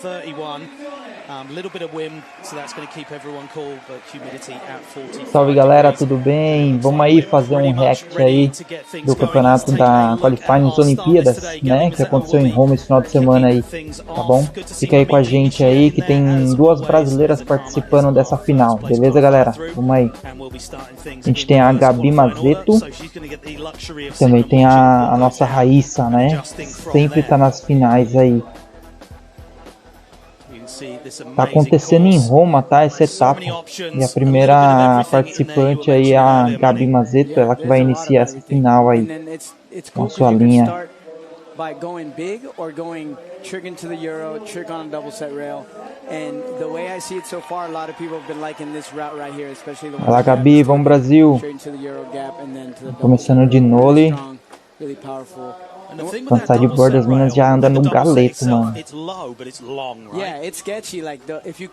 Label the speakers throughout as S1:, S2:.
S1: 31, little bit of wind, so that's going to keep everyone cool, but humidity at 40.
S2: Salve galera, tudo bem? Vamos aí fazer um react aí do campeonato da Qualifiers Olimpíadas, né? Que aconteceu em Roma esse final de semana aí, tá bom? Fica aí com a gente aí que tem duas brasileiras participando dessa final, beleza galera? Vamos aí. A gente tem a Gabi Mazzetto, também tem a nossa Raíssa, né? Sempre tá nas finais aí. Tá acontecendo em Roma, tá? Essa etapa. E a primeira participante aí é a Gabi Mazzetto, ela que vai iniciar essa final aí com a sua linha. Vai lá, Gabi, vamos Brasil. Começando de nole. Skateboarding, as minas já andam no galeto, mano.
S3: Yeah, it's sketchy. Like if you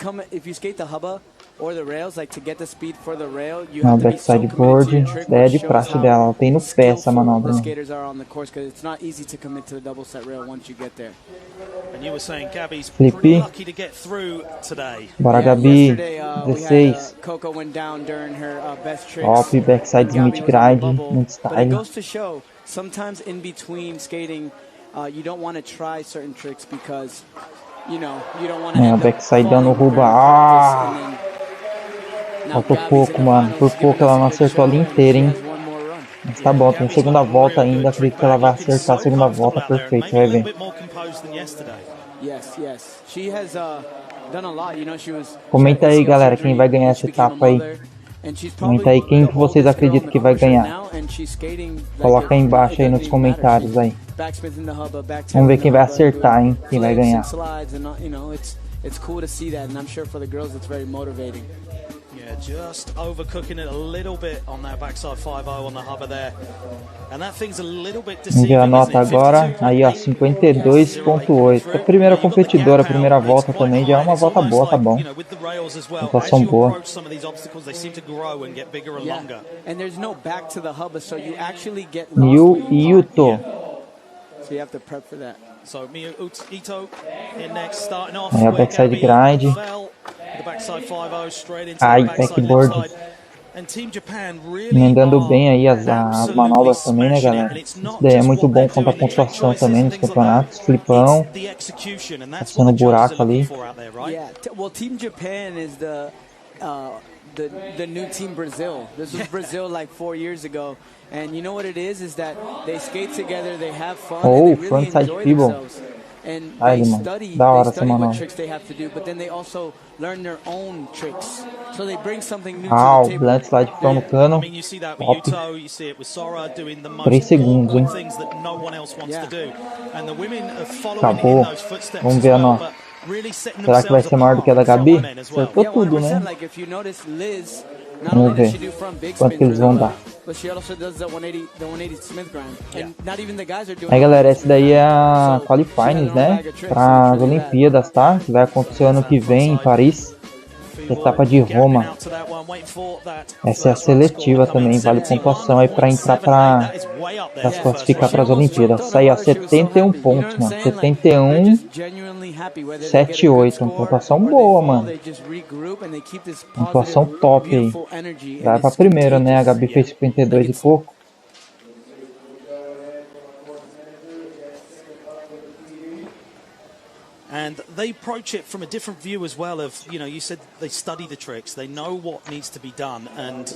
S3: skate the hubba or the rails, like to get the speed for the rail, you have to be so committed to your trick.
S2: É de praxe dela, ela tem no pé essa manobra.
S3: The skaters are on the course because it's not easy to commit to the double set rail once you get there.
S1: And you were saying Gabby's pretty lucky to get through today.
S2: Bora Gabi, 16.
S3: Coco went down during her best tricks.
S2: Top, backside Smith grind, muito style.
S3: But it goes to show sometimes in between skating, you don't want to try certain tricks because you don't want to end up
S2: backside dando ruba. Faltou pouco, mano. Por pouco ela não acertou a linha inteira, hein? Mas tá bom, tem segunda volta ainda. Acredito que ela vai acertar a segunda volta perfeito, vai ver. Comenta aí, galera, quem vai ganhar essa etapa aí. Comenta aí quem que vocês acreditam que vai ganhar. Coloca aí embaixo aí nos comentários aí. Vamos ver quem vai acertar, hein? Quem vai ganhar.
S3: It's cool to see that, and I'm sure for the girls it's very motivating.
S1: Yeah, just overcooking it a little bit on that backside 5-0 on the hubba there. And that thing's a little bit deceiving.
S2: Vamos ver a nota agora. Aí, ó, 52.8. A primeira competidora, a primeira volta também já é uma volta boa, tá bom. Pontuação boa. Niu e Yuto.
S3: So you have to prep for that.
S1: So Ito in next, starting off.
S2: Aí a backside grind. Ai, backboard. Emendando bem aí as manobras também, né, galera? Isso daí é muito bom quanto a pontuação também nos campeonatos. Flipão. Passando buraco ali.
S3: Yeah, well, Team Japan is the new Team Brazil. This was Brazil like 4 years ago. And you know what it is that they skate together, they have fun, and they really enjoy themselves. And they study what tricks they have to do, but then they also learn their own tricks. So they bring something new to the table.
S2: Blunt slide from no cano. Top. 3 segundos, hein? Acabou. Vamos ver a nota. Será que vai ser maior do que a da Gabi? Acertou tudo, né? Vamos ver quanto que eles vão dar. Aí galera, essa daí é a Qualifiers, né? Para as Olimpíadas, tá? Que vai acontecer ano que vem em Paris. Etapa de Roma. Essa é a seletiva também, vale pontuação aí para entrar para se classificar para as Olimpíadas. Isso aí, ó, 71 pontos, mano. 71, 78. Uma pontuação boa, mano. Pontuação top aí. Vai para primeiro, né? A Gabi fez 52 e pouco.
S1: And they approach it from a different view as well of, you said they study the tricks, they know what needs to be done, and,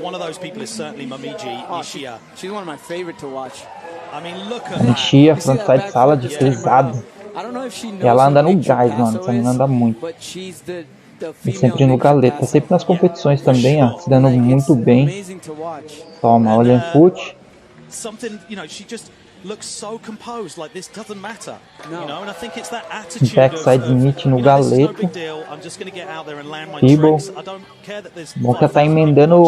S1: one of those people is certainly Momiji Nishia.
S3: She's one of my favorite to watch.
S1: I mean, look at that.
S2: Nishia, frontside salad, pesado. E ela anda no gás, mano, essa menina anda muito. E sempre no galeto, tá sempre nas competições também, ó, se dando muito bem. Toma, olha em foot.
S1: Something, she just looks so composed, like this doesn't matter, and I think it's that attitude.
S2: Backside Smith no galeto. Feeble. Bom que ela tá emendando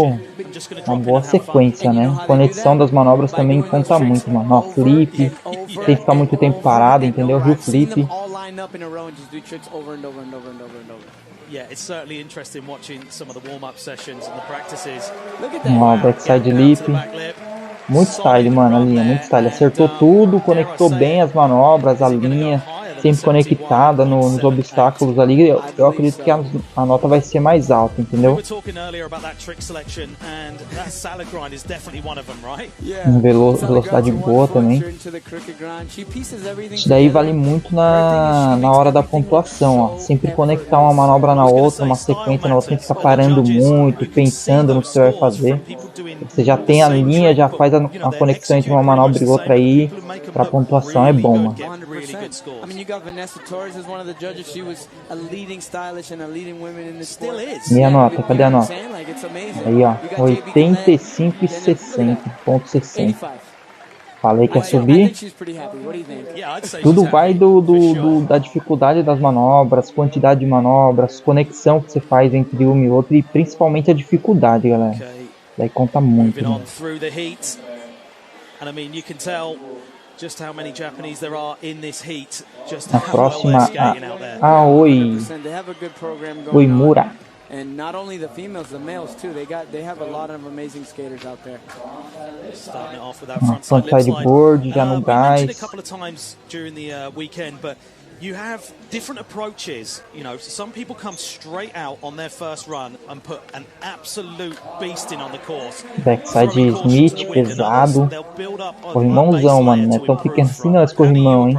S2: uma boa sequência, né? Conexão das manobras também conta muito, mano. Ó, flip, tem que ficar muito tempo parado, entendeu? Rio flip.
S1: Yeah, it's certainly interesting watching some of the warm-up sessions and the practices.
S2: Ó, backside lip. Muito style, mano, a linha, muito style. Acertou tudo, conectou bem as manobras, a linha. sempre conectada nos obstáculos ali, eu acredito que a nota vai ser mais alta, entendeu? Velocidade boa também. Isso daí vale muito na hora da pontuação, ó. Sempre conectar uma manobra na outra, uma sequência na outra, sem ficar parando muito, pensando no que você vai fazer. Você já tem a linha, já faz a conexão entre uma manobra e outra aí, pra pontuação é bom, mano. E a nota, cadê a nota? Aí, ó, 85,60.60. Falei que ia subir. Tudo vai da dificuldade das manobras, quantidade de manobras, conexão que você faz entre uma e outra e principalmente a dificuldade, galera. Daí conta muito. Né? A próxima, a Oimura.
S3: And not only the females, the males too. They have a lot of amazing skaters out there.
S1: Starting it off with that frontside
S2: board, já no gás.
S1: We mentioned a couple of times during the weekend, but you have different approaches. You know, some people come straight out on their first run and put an absolute beasting on the course.
S2: Backside Smith, pesado. Corrimãozão, mano. Não é tão pequeno assim não esse corrimão, hein?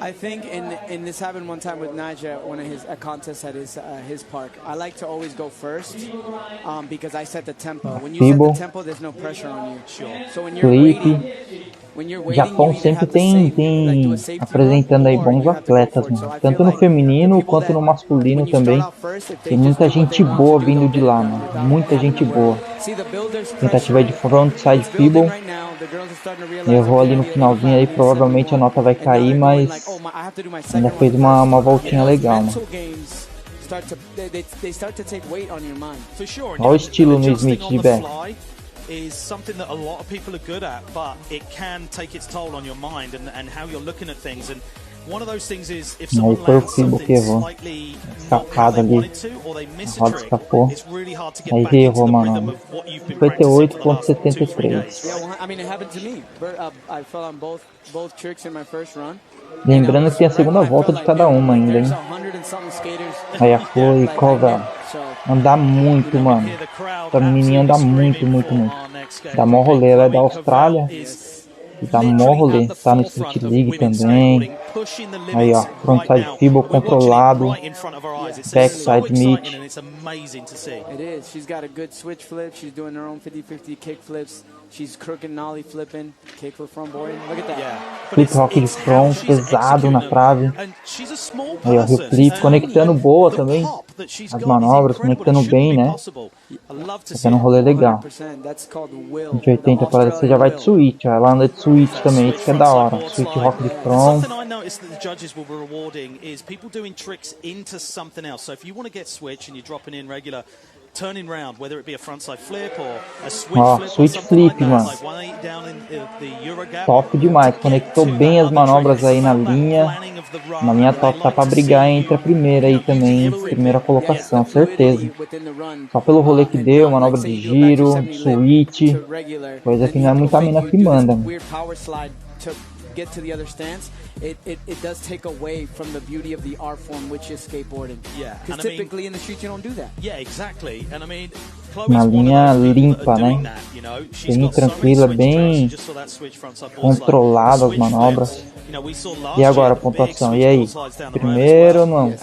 S3: I think in this happened one time with Naja, one of a contest at his park. I like to always go first because I set the tempo. When you set the tempo, there's no pressure on you. So when you're waiting,
S2: Japão sempre tem apresentando aí bons atletas, mano. Tanto no feminino quanto no masculino também. Tem muita gente boa vindo de lá, mano. Muita gente boa. Tentativa de frontside feeble. Errou ali no finalzinho aí, provavelmente a nota vai cair, mas ainda fez uma voltinha legal, mano. Olha o estilo no Smith de back.
S1: Is something that a lot of people are good at, but it can take its toll on your mind and how you're looking at things. And one of those things is if someone lands something slightly not how they wanted to, or they miss a trick, it's really hard to get back into the rhythm of what you've been practicing for the last 2-3 days.
S3: Yeah, I mean, it happened to me. I fell on both tricks in my first run.
S2: Lembrando que tem a segunda volta de cada uma ainda, hein? Aí a Chloe Cova anda muito, mano. Essa menina anda muito. Dá mó rolê, ela é da Austrália. E dá mó rolê. Tá no Street League também. Aí, ó, frontside feeble controlado. Backside Smith.
S3: She's crook and nollie flipping, kickflip front board. Look at that.
S2: Flip rock de front, pesado na trave. Aí ó, o flip conectando boa também. As manobras, conectando bem, né? Fazendo um rolê legal. 180 para você já vai de switch, ó. Ela anda de switch também, isso que é da hora. Switch rock de front.
S1: Turning round, whether it be a frontside flip or a
S2: switch flip, mano. Top demais, conectou bem as manobras aí na linha top, tá pra brigar entre a primeira aí também, primeira colocação, certeza. Só pelo rolê que deu, manobra de giro, switch, coisa que não é muita mina que manda, mano.
S3: Get to the other stance, it does take away from the beauty of the art form, which is skateboarding.
S1: Yeah,
S3: because typically in the street you don't do that.
S1: Yeah, exactly. And I mean,
S2: uma linha limpa, né? Bem tranquila, bem controlada as manobras. E agora a pontuação? E aí? Primeiro ou não?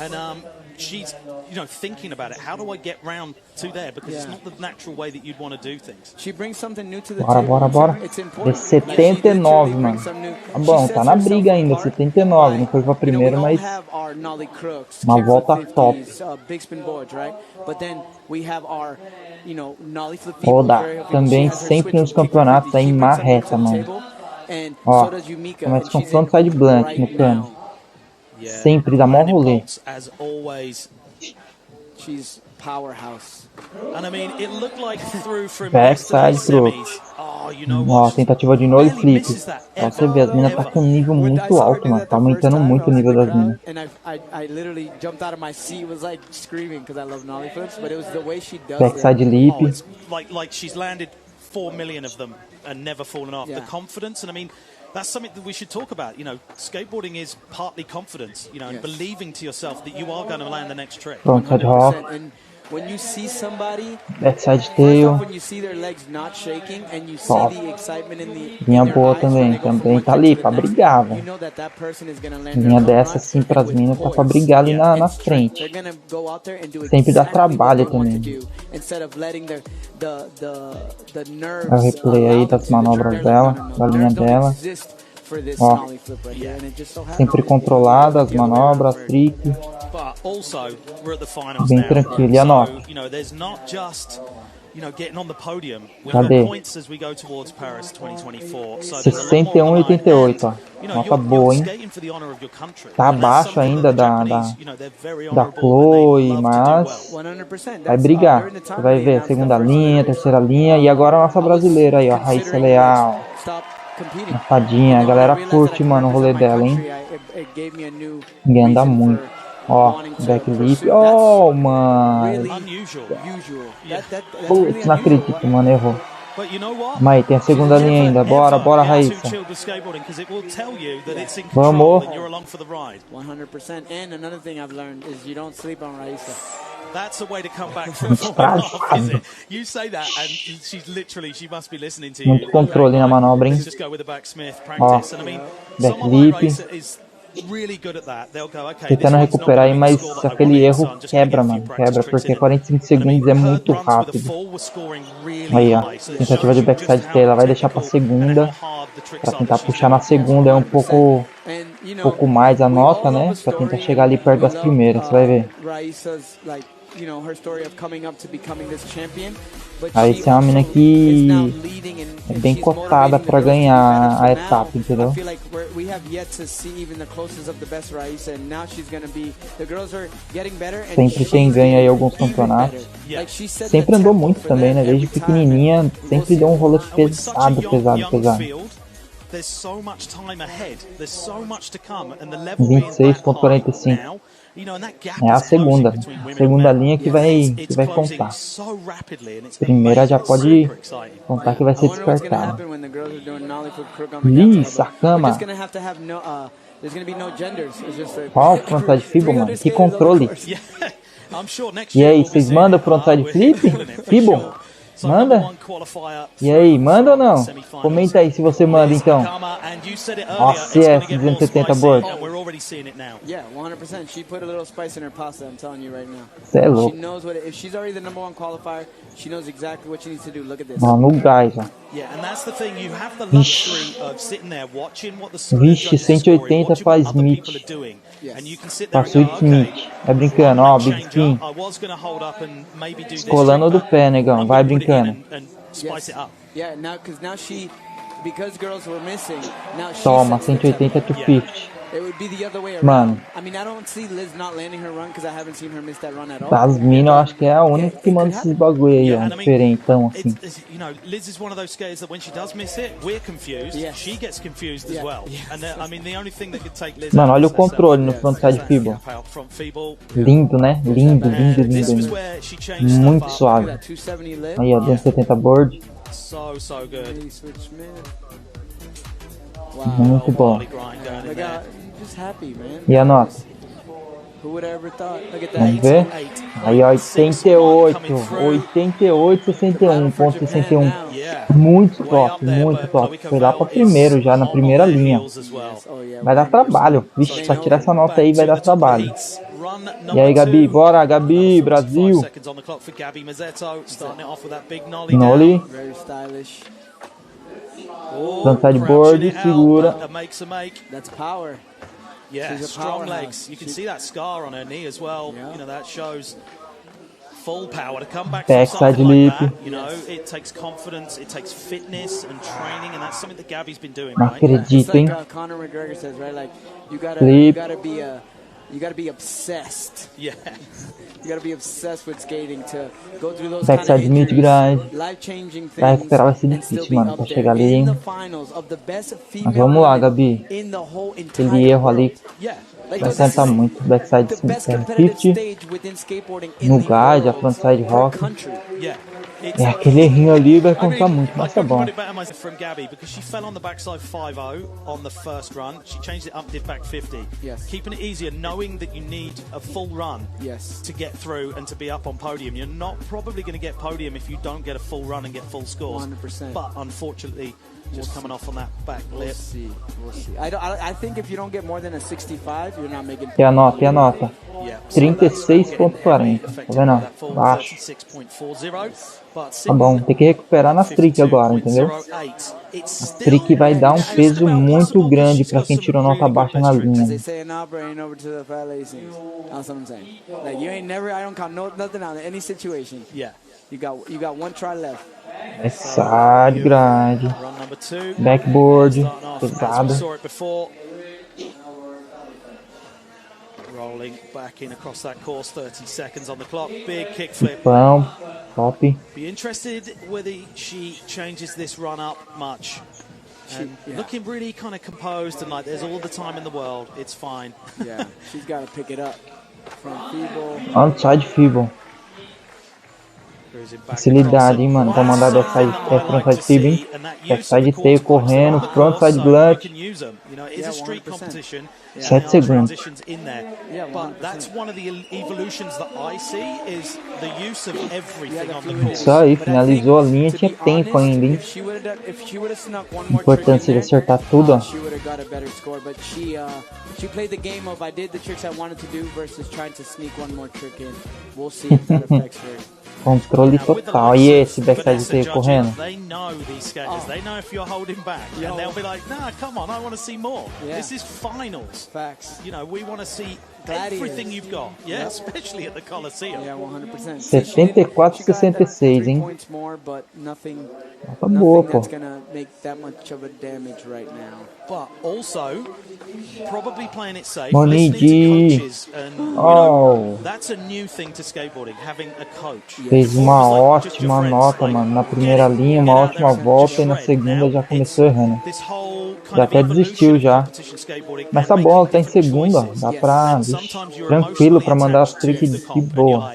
S1: You know, thinking about it. How do I get round to there? Because it's not the natural way that you'd want to do things.
S3: She brings something new to the
S2: bora. De 79, mano. Tá bom, tá na briga ainda, 79. Não foi pra primeiro, mas uma volta top. Roda. Também sempre nos campeonatos aí em marreta, mano. Ó, começa com frontside blunt no cano. Sempre dá mó rolê.
S3: She's powerhouse.
S1: And I mean, it looked like through from
S2: backside crook. Ó, tentativa de nollie flip. Pra você ver, as minas tá com um nível muito alto, mano. Tá aumentando muito o nível das minas. Backside lip.
S1: Like she's landed 4 million of them and never fallen off. The confidence, and I mean, that's something that we should talk about. You know, skateboarding is partly confidence, you know, and believing to yourself that you are going to land the next trick.
S2: Frontside hop.
S3: When you see somebody,
S2: Backside tail.
S3: when you see their legs not shaking and you see the excitement in the
S2: Linha boa também tá ali pra brigar, velho. Linha dessa assim pras minas tá pra brigar ali na frente. Sempre dá trabalho também. É o replay aí das manobras dela, da linha dela. Ó, sempre controlada as manobras, trick. Bem tranquilo, e a nota? Cadê? 61,88, ó. Nota boa, hein? Tá abaixo ainda da Chloe, mas vai brigar. Você vai ver, segunda linha, terceira linha, e agora a nossa brasileira aí, ó, Raíssa Leal. A fadinha, a galera curte, mano, o rolê dela, hein? Ninguém anda muito. Ó, backlip. Oh, mano. Putz, não acredito, mano, errou. Mas aí, tem a segunda linha ainda. Bora, bora, Raíssa. Vamos.
S1: That's a way to come back from the You say that and she must be listening to you.
S2: Muito controle na manobra, hein?
S1: Just go with the backsmith practice. And I mean,
S2: backflip.
S1: Really good at that. They'll go, okay,
S2: tentando recuperar aí, mas aquele erro quebra, mano. Quebra, porque 45 segundos é muito rápido. Aí, ó. Tentativa de backside tail. Ela vai deixar pra segunda. Pra tentar puxar na segunda é um pouco mais a nota, né? Pra tentar chegar ali perto das primeiras. Você vai ver. Aí essa é uma mina que é bem cotada pra ganhar a etapa, entendeu? Sempre tem ganho aí alguns campeonatos. Sempre andou muito também, né? Desde pequenininha, sempre deu um rolê pesado. 26,45. É a segunda linha que vai contar. Primeira já pode contar que vai ser descartada. Ih, sacama. Ó, o frontside fibo, mano. Que controle. E aí, vocês mandam frontside flip? Fibo? Manda? E aí, manda ou não? Comenta aí se você manda, então. Nossa, esse 270 board. Você é louco. Ó, no gás, ó. Vixe, 180 pra Smith. Pra Sweet Smith. Vai brincando, ó, Big Spin. Escolando do pé, negão. Vai brincando. Toma, 180 to 50. Mano, das minas eu acho que é a única que manda esses bagulho aí, ó, diferentão assim. Mano, olha o controle no frontside fibo. Lindo, né? Lindo. Muito suave. Aí, ó, 270 board. Muito bom. E a nota? Vamos ver? Aí, ó, 61,61. Muito top. Foi lá pra primeiro já, na primeira linha. Vai dar trabalho. Vixe, pra tirar essa nota aí vai dar trabalho. E aí, Gabi? Bora, Gabi, Brasil. Nolly. Frontside board, segura.
S1: Yeah, strong legs. You can see that scar on her knee as well. You know, that shows full power to come back from something like that. You know, it takes confidence, it takes fitness and training, and that's something that Gabby's been doing, right?
S2: Acredito, hein?
S3: Conor McGregor says, right? Like, you gotta be obsessed.
S1: Yeah.
S3: You gotta be obsessed with skating to go through those
S2: backside mid grind.
S3: Life-changing
S2: Vai recuperar, vai ser difícil, mano, pra chegar ali, hein? Mas vamos lá, Gabi. Aquele erro ali vai contar muito. Backside 50 no guide, a frontside rock. É, aquele errinho ali vai contar muito, mas tá bom.
S1: From Gabby, because she fell on the backside 5-0 on the first run. She changed it up, did back 50.
S3: Yes.
S1: Keeping it easier, knowing that you need a full run to get through and to be up on podium. You're not probably going to get podium if you don't get a full run and get full scores.
S3: 100%.
S1: But unfortunately, just coming off on that back lip.
S3: We'll see. I think if you don't get more than a 65, you're not making.
S2: E a nota. 36.40. Tá vendo? Baixo. Tá bom, tem que recuperar nas trick agora, entendeu? A trick vai dar um peso muito grande pra quem tirou nota baixa na linha.
S3: You got one try left.
S2: É side grande. Backboard. Pesada.
S1: Rolling back in across that course, 30 seconds on the clock. Big kickflip.
S2: Bom, top.
S1: Be interested whether she changes this run up much. And looking really kind of composed and like there's all the time in the world. It's fine.
S3: Yeah, she's got to pick it up from feeble.
S2: Outside feeble. Facilidade, hein, mano, pra mandar backside, frontside feeble, hein? Backside tail correndo, frontside blunt. 7 segundos. Isso aí, finalizou a linha, tinha tempo ainda, hein? Importância de acertar tudo, ó.
S3: She played the game of I did the tricks I wanted to do versus trying to sneak one more trick in. We'll see if that affects her.
S2: Controle total. E esse backside tail correndo?
S1: They know these skaters. They know if you're holding back, and they'll be like, "Nah, come on, I want to see more. This is finals.
S3: Facts.
S1: You know, we want to see everything you've got. Yeah, especially at the Coliseum.
S3: Yeah, 100%.
S2: 74-66, hein? Tá boa, pô.
S1: But also, probably playing it safe,
S2: Money
S1: listening to coaches, and you know,
S2: Oh,
S1: that's a new thing to skateboarding, having a coach.
S2: fez uma ótima nota, mano. Na primeira linha, uma ótima volta e na segunda já começou errando. Já até desistiu já. Mas tá bom, ela tá em segunda. Dá pra, tranquilo pra mandar as tricks de boa.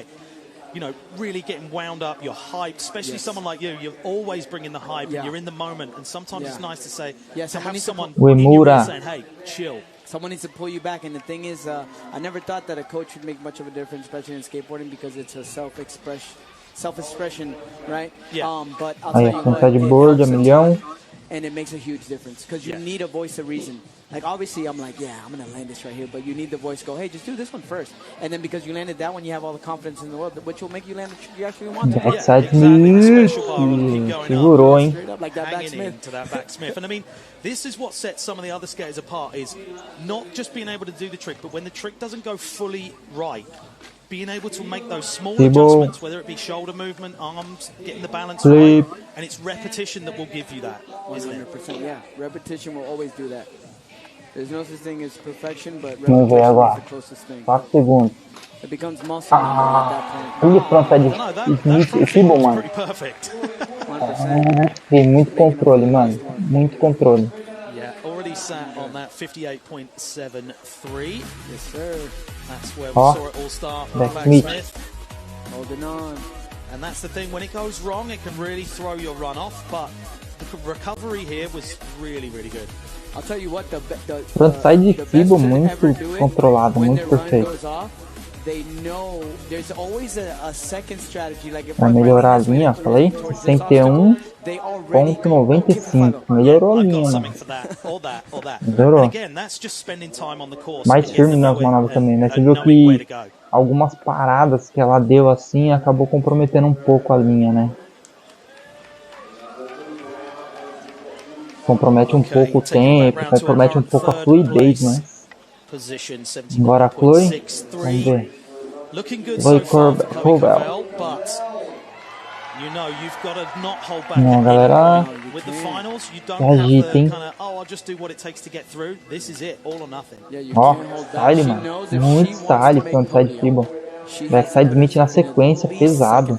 S1: You know, really getting wound up, you're hyped, especially someone like you, you're always bringing the hype and you're in the moment, and sometimes it's nice to say, to have someone in your ear saying, hey, chill.
S3: Someone needs to pull you back, and the thing is, I never thought that a coach would make much of a difference, especially in skateboarding, because it's a self-expression, right?
S1: Yeah.
S3: But I'll
S2: Aí,
S3: tell you
S2: vontade de
S3: what,
S2: board, a milhão.
S3: and it makes a huge difference, because you need a voice of reason. Like, obviously, I'm like, yeah, I'm going to land this right here, but you need the voice to go, hey, just do this one first. And then because you landed that one, you have all the confidence in the world, which will make you land the trick you actually want to.
S2: Backside Smith. Segurou, hein?
S3: Like that back Smith.
S1: Into that back Smith. And I mean, this is what sets some of the other skaters apart, is not just being able to do the trick, but when the trick doesn't go fully right, being able to make those small adjustments, whether it be shoulder movement, arms, getting the balance right, and it's repetition that will give you that, isn't it?
S3: 100%, yeah. Repetition will always do that. There's no such thing as perfection, but
S2: Vamos ver
S3: repetition is
S2: agora.
S3: the closest thing.
S2: 4 segundos.
S3: It becomes muscle memory at that point.
S2: Olha o frontside Smith e feeble, mano.
S1: Pretty perfect.
S3: 100%.
S2: Tem muito controle, mano. Muito controle.
S1: Yeah, already sat on that 58.73.
S3: Yes, sir.
S1: That's where we
S2: Oh,
S1: saw it all start.
S2: back
S1: Back
S2: Smith.
S1: Smith.
S3: Holding on.
S1: And that's the thing, when it goes wrong, it can really throw your run off, but the recovery here was really, really good.
S3: I'll tell you what, the
S2: Frontside
S3: best
S2: feeble
S3: to
S2: muito
S3: ever do it,
S2: controlado,
S3: when
S2: muito
S3: their run
S2: perfeito.
S3: goes off, they know there's always a second strategy. Like if
S2: Vai
S3: I'm
S2: melhorar a
S3: running this way
S2: linha, falei?
S3: towards this obstacle, they already go, okay,
S2: 61.95. Melhorou a
S1: I've
S2: linha,
S1: got
S2: mano.
S1: something for that, or that, or that.
S2: Melhorou.
S1: And again, that's just spending time on the course.
S2: Mais
S1: and
S2: firme
S1: getting
S2: nas
S1: to know it
S2: manobras também, né? Você
S1: and
S2: viu
S1: knowing where to
S2: que
S1: go.
S2: algumas paradas que ela deu assim acabou comprometendo um pouco a linha, né? Compromete um pouco o tempo, compromete um pouco a fluidez, né? Agora a Chloe, vamos ver. Chloe Corbell. Não, galera, agita, hein? Ó, style, mano. Muito style, frontside feeble. Backside Smith na sequência, pesado.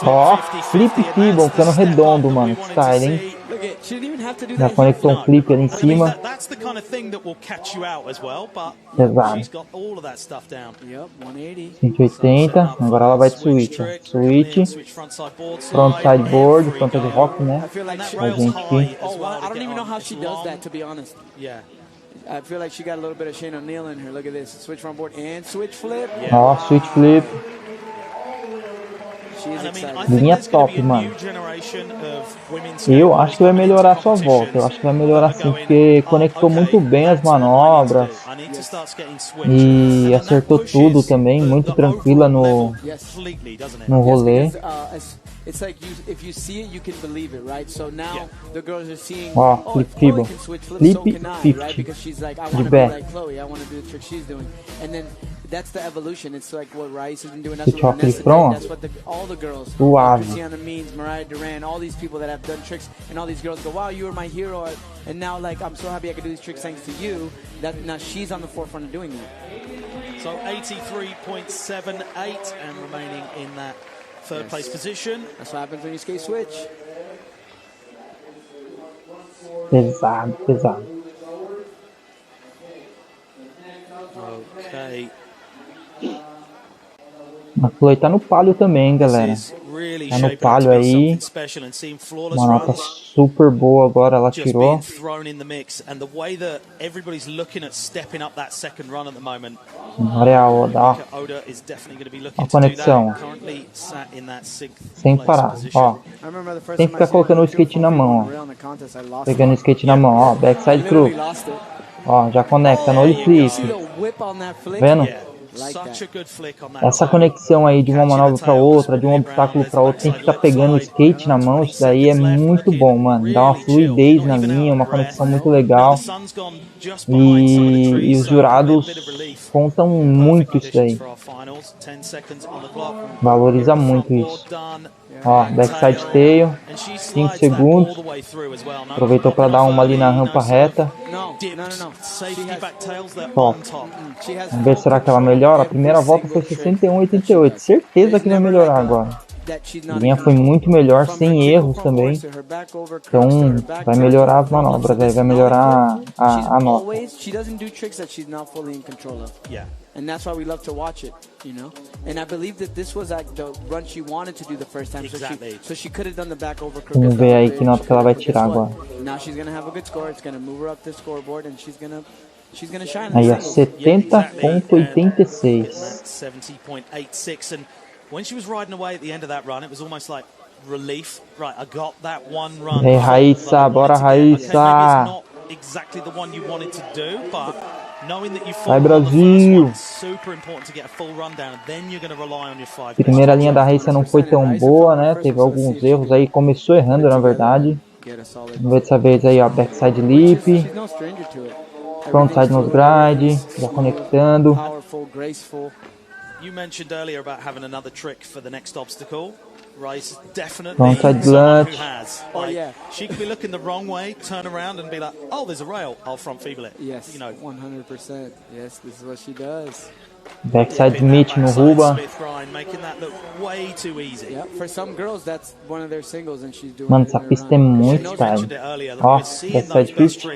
S2: Ó, flip feeble, ficando redondo, mano. Style, hein? Já conectou um flip ali em cima. Pesado. 180. Agora ela vai de switch. Switch. Front sideboard. Frontal de rock, né? A gente aqui.
S3: I feel like she got a little bit of Shane O'Neill in her. Look at this. Switch front board and switch flip.
S2: Ó, switch flip. Linha top, mano. Eu acho que vai melhorar a sua volta. Eu acho que vai melhorar sim, porque conectou muito bem as manobras. E acertou tudo também, muito tranquila no rolê.
S3: It's like if you see it, you can believe it, right? So now the girls are seeing,
S2: flip feeble, flip 50,
S3: because she's like, I want to be like Chloe, I want to do the trick she's doing, and then that's the evolution. It's like what Rice has been doing. That's what Vanessa did. That's what all the girls, Christiana Means, Mariah Duran, all these people that have done tricks, and all these girls go, wow, you were my hero, and now like I'm so happy I could do these tricks thanks to you. That now she's on the forefront of doing that.
S1: So 83.78 and remaining in that third place position.
S3: That's what happens when you skate switch.
S2: Pesado, pesado.
S1: Okay.
S2: A Chloe tá no palio também, galera. Tá no palio aí. Uma nota super boa agora, ela tirou. Agora é a Oda, ó. A conexão. Sem parar, ó. Tem que ficar colocando o skate na mão, ó. Pegando o skate na mão, ó. Backside crook. Ó, já conecta no olho flip. Vendo? Essa conexão aí de uma manobra para outra, de um obstáculo para outro, tem que ficar pegando o skate na mão, isso daí é muito bom, mano. Dá uma fluidez na linha, uma conexão muito legal. E os jurados contam muito isso daí. Valoriza muito isso. Ó, backside tail, 5 segundos. Aproveitou para dar uma ali na rampa reta. Top. Vamos ver, será que ela melhora? A primeira volta foi 61,88. Certeza que vai melhorar agora. A linha foi muito melhor, sem erros também. Então vai melhorar as manobras, vai melhorar a nota.
S3: And that's why we love to watch it, you know. And I believe that this was like the run she wanted to do the first time, so she could have done the back over.
S2: Vamos ver aí que nota que ela vai tirar agora.
S3: Now she's gonna have a good score. It's gonna move her up the scoreboard, and she's gonna shine.
S2: Aí a 70,86.
S1: 70.86, and when she was riding away at the end of that run, it was almost like relief. Right, I got that one run.
S2: Ei, Raíssa, bora, Raíssa.
S1: Exactly the one you wanted to do, but
S2: vai, Brasil! Primeira linha da Raíssa não foi tão boa, né? Teve alguns erros aí, começou errando na verdade. Vamos ver dessa vez aí, ó, backside lip, frontside nose grind, já conectando.
S1: You mentioned earlier about having another trick for the next obstacle. Rice definitely
S2: frontside blunt.
S1: She could be looking the wrong way, turn around and be like, "Oh, there's a rail. I'll front feeble it."
S3: Yes, you know, 100%. Yes, this is what she does.
S2: Backside Smith no Ruba.
S1: Making that look way too easy.
S3: Yeah, for some girls that's one of their singles and she's doing.
S2: Mano, essa pista é muito style. Ó, backside twist.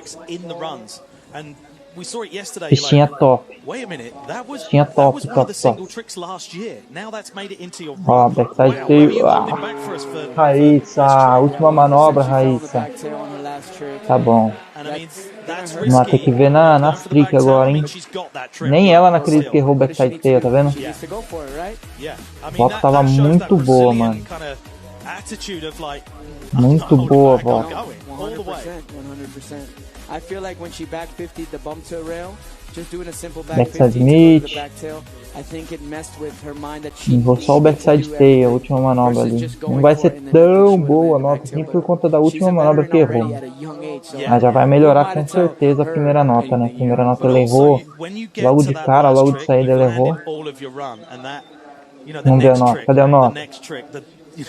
S1: We saw it yesterday.
S2: Pistinha top.
S1: Wait a minute, that was
S2: top.
S1: last year. Now that's made it into your
S2: ó, backside tail. Raíssa, última manobra, Raíssa. Tá bom. Vamos ter que ver nas tricks agora, hein? Nem ela não acredita que errou o backside tail, tá vendo? A volta tava muito boa, mano. Muito boa a volta.
S3: 100%. I feel like when she back 50 the bump to a rail, just doing a simple back
S2: backside
S3: 50 the back tail, I think it messed with her mind that she
S2: vou só o backside tail, a última manobra ali. Não vai ser tão boa a nota assim por conta da última manobra que errou. Mas já vai melhorar com certeza a primeira nota, né? A primeira nota ela errou, logo de cara, logo de saída ela errou. Vamos ver a nota, cadê a nota? É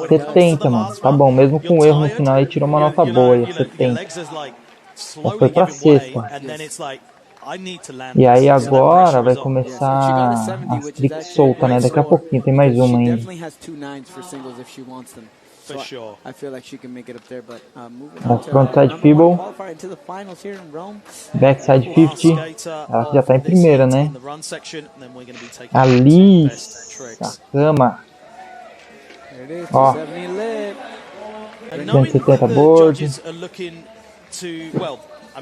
S2: 70, mano. Tá bom, mesmo com o erro no final, ele tirou uma nota boa aí, 70. Já foi pra sexta. E aí agora vai começar as tricks soltas, né? Daqui a pouquinho tem mais uma ainda. Frontside feeble, backside 50, ela já tá em primeira, né? Alice, a cama. Ó, 170 board.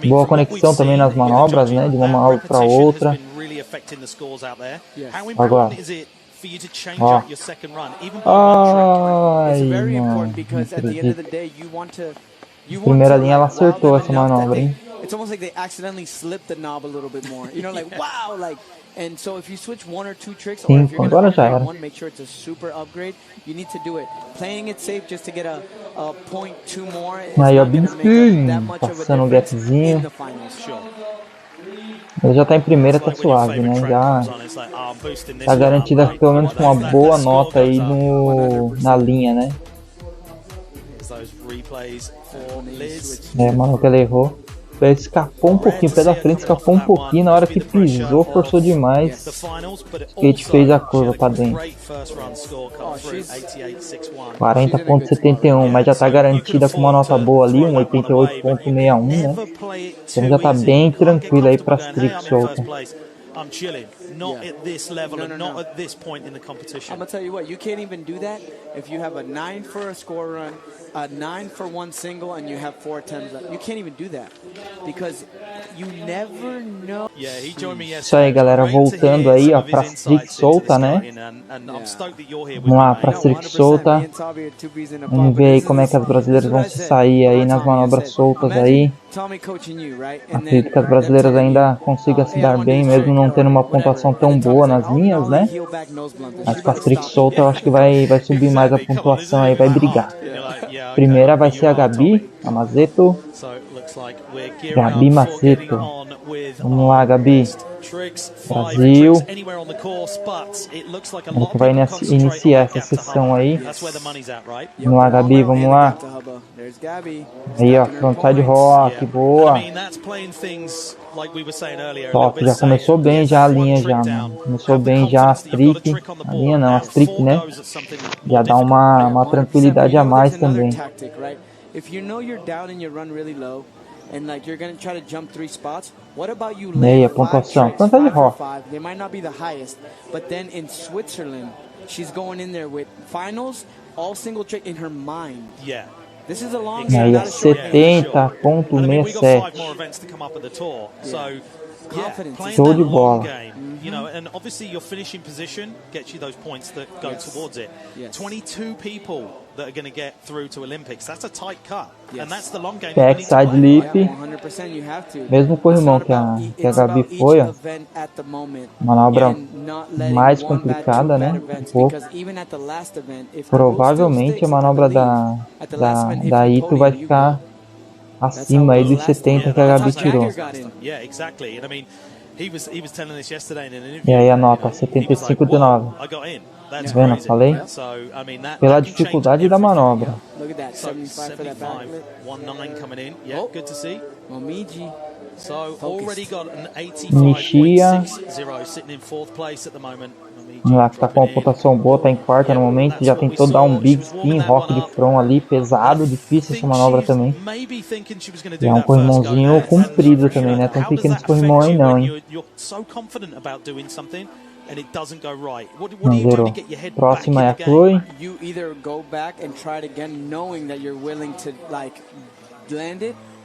S2: Boa conexão também nas manobras, né? De uma manobra para outra. Agora. Ó. Ai, mano. Primeira linha ela acertou essa manobra, hein?
S3: It's almost like they accidentally slipped the knob a little bit more. You know, like wow, like. And so if you switch one or two tricks, or if you're going to upgrade one, make sure it's a super upgrade. You need to do it. Playing it safe just to get a 0.2 more.
S2: Aí, ó, passando um gapzinho. Ele já tá em primeira, tá suave, né? Já tá garantida pelo menos com uma boa nota aí na linha, né? É, mano, que ela errou. Ele escapou um pouquinho, pé da frente, escapou um pouquinho, na hora que pisou, forçou demais. Skate fez a curva pra dentro. 40.71, mas já tá garantida com uma nota boa ali, um 88.61, né? Então já tá bem tranquilo aí pras tricks soltas.
S1: I'm chilling, not at this level and not at this point in the competition.
S3: I'm gonna tell you what, you can't even do that if you have a 9 for a score run, a 9 for one single, and you have 4 attempts left. You can't even do that because you never know.
S2: Isso aí, galera, voltando aí, ó, pra trick solta, né? Vamos lá, pra trick solta. Vamos ver aí como é que as brasileiras vão se sair aí nas manobras soltas aí. Acredito que as brasileiras ainda consigam se dar bem, mesmo não tendo uma pontuação tão boa nas linhas, né? Mas com as tricks soltas eu acho que vai subir mais a pontuação aí, vai brigar. Primeira vai ser a Gabi, a Mazeto. Gabi Mazeto. Vamos lá, Gabi. Brasil. Ela que vai iniciar essa sessão aí. Vamos lá, Gabi, vamos lá. Aí, ó, frontside rock, boa. Top, já começou bem já a linha já, mano. Começou bem já as trick. A linha não, as trick, né? Já dá uma tranquilidade a mais também. And like you're gonna try to jump 3 spots. What about you meia pontuação. Frontside rock.
S3: They might not be the highest, but then in Switzerland, she's going in there with finals, all single trick in her mind.
S1: Yeah.
S3: This is a long
S2: game. 70.67. Show de bola.
S1: You know, and obviously your finishing position gets you those points that go towards it. 22 people that are going to get through to Olympics. That's a tight cut, and that's the long game.
S2: Backside leap. Mesmo corrimão que a Gabi foi, ó, manobra mais complicada, né? Um pouco. Provavelmente a manobra da Ito vai ficar acima aí dos 70 que a Gabi tirou. E aí a nota 75/9. Tá vendo? Falei? Pela dificuldade da manobra. Nishia. Vamos lá, que tá com uma pontuação boa, tá em quarta no momento, já tentou dar um big spin, rock de front ali, pesado, difícil essa manobra também. E é um corrimãozinho comprido também, né? Tão pequeno esse corrimão aí não, hein? Não zerou. Próxima é a Chloe.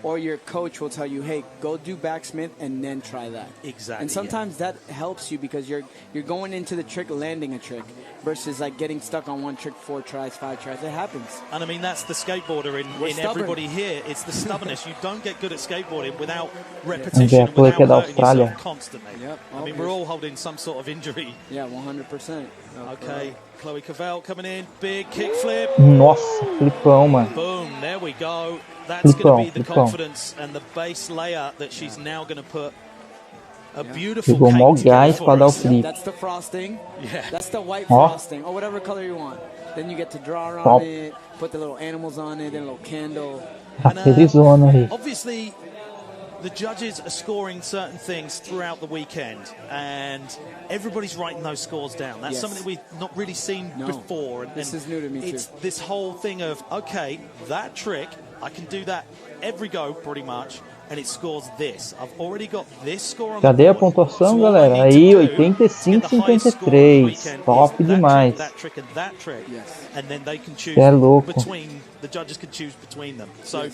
S3: Or your coach will tell you, hey, go do backsmith and then try that.
S1: Exactly.
S3: And sometimes that helps you because you're going into the trick landing a trick versus like getting stuck on one trick 4 tries, 5 tries. It happens.
S1: And I mean that's the skateboarder in everybody here. It's the stubbornness. You don't get good at skateboarding without repetition, without hurting yourself constantly. Yep. I mean we're all holding some sort of injury.
S3: Yeah, 100%.
S1: Okay, Chloe Cavell coming in, big kickflip.
S2: Nossa, flipão, mano.
S1: Boom, there we go. That's going to be the confidence and the base layer that she's now going to put a beautiful
S2: cake together for us.
S3: That's the frosting. Yeah. That's the white frosting or whatever color you want. Then you get to draw on it, put the little animals on it, and a little candle.
S1: And, obviously, the judges are scoring certain things throughout the weekend, and everybody's writing those scores down. That's something that we've not really seen before. And
S3: this is new to me
S1: it's this whole thing of, okay, that trick, I can do that every go pretty much, and it scores this. I've already got this score on the board.
S2: Cadê a pontuação, galera? Aí, 85-53. Top demais.
S1: That trick and that trick. And then they can choose between, the judges can choose between them. So